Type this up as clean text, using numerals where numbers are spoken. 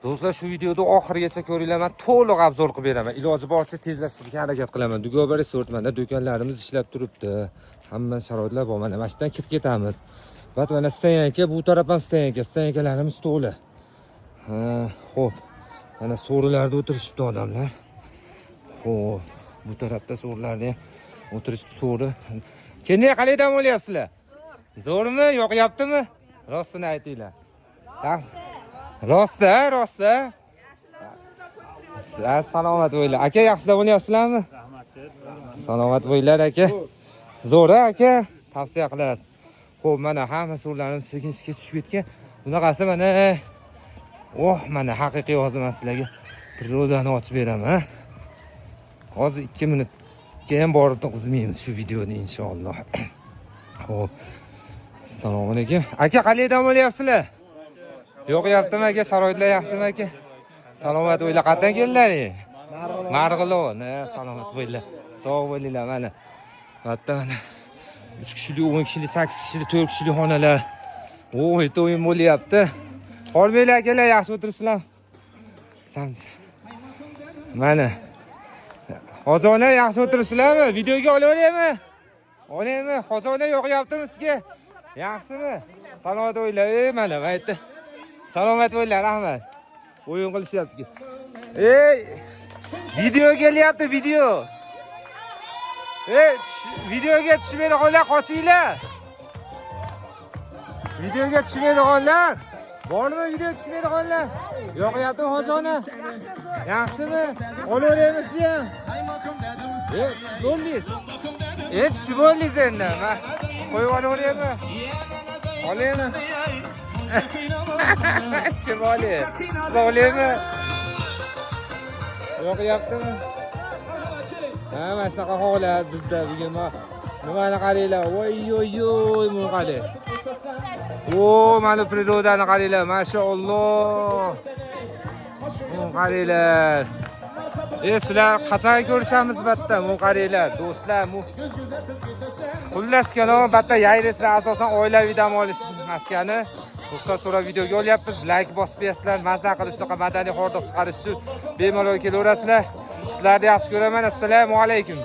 Do'stlar, shu videoni oxirigacha ko'ringlar. Men to'liq obzor qilib beraman. Iloji boricha tezlashtirishga harakat qilaman. Dugobar restortmanda do'konlarimiz ishlab turibdi. Hamma sharoitlar bor. Mana mashinadan kirib ketamiz. Va mana stoyanka, bu taraf ham stoyanka. Stoyankalarimiz to'la. Xo'p. Mana so'rilarda o'tirishibdi odamlar. Xo'p. Bu tarafda so'rilarda ham o'tirishibdi so'ri. Qanday qalaydan bo'lyapsizlar? Zo'rmi, yo'qyaptimi? Rostini aytinglar. Rosta. Salomat bo'ylar. Aka, yaxshilab bo'lyapsizlarmi? Rahmat, Salomat bo'ylar aka. Zo'ra aka, tavsiya qilasiz. Xo'p, mana hamma suvlarimiz sekin-sekin tushib ketgan. Bunaqasi mana mana haqiqiy yozaman sizlarga. Prirodani ochib beraman. Hozir 2 minutga ham borib to'qizmaymiz shu videoni inshaalloh. Xo'p. Assalomu alaykum. Aka, qalaydan bo'lyapsizlar? Yo'qyaptimi aka? Sharoitlar yaxshimi aka? Salomat bo'ylar. Qayerdan keldilaring? Marg'ilon. Salomat bo'ylar. Sog' bo'linglar mana. Hatto mana 3 kishilik, 10 kishilik, 8 kishilik, 4 kishilik xonalar. To'yin bo'lyapti. Holmanglar akalar, yaxshi o'tiribsizlar? Samsi. Mana. Hozirlar yaxshi o'tiribsizlarmi? Videoga olaveraymi? Olaymi? Hozirlar yo'qyaptimi sizga? Yaxshimi? Salomat bo'ylar. Mana bu yerda. Salomat bo'ylar, rahmat. O'yin qilishyapti. Video kelyapti, video. Videoga tushmaydi qollar, qochinglar. Videoga tushmaydi qollar. Bormi video tushmaydi qollar? Yo'qyapti hozirona. Yaxshimi? Olaveramiz ham. Tushib tushib bo'ldingiz endi. Qo'yib olaveraymi? Olaymi? Kim olay? Olaymi? Yo'qyaptimi? Mana shunaqa holat bizda bugun. Nimani qaranglar? Voy, buni qarang. Mana prirodani qaranglar, mashaalloh. Buni qaranglar. Sizlar qachon ko'rishamiz batta? Buni qaranglar, do'stlar. Xullas kalom, batta yayrislar asosan oilaviy dam olish maskani. Ruxsat so'rab videoga olyapmiz. Like bosib qo'yasizlar, mazza qilish, shunaqa madaniy hordiq chiqarish uchun bemalol kelaverasizlar. Sizlarni yaxshi ko'raman. Assalomu alaykum.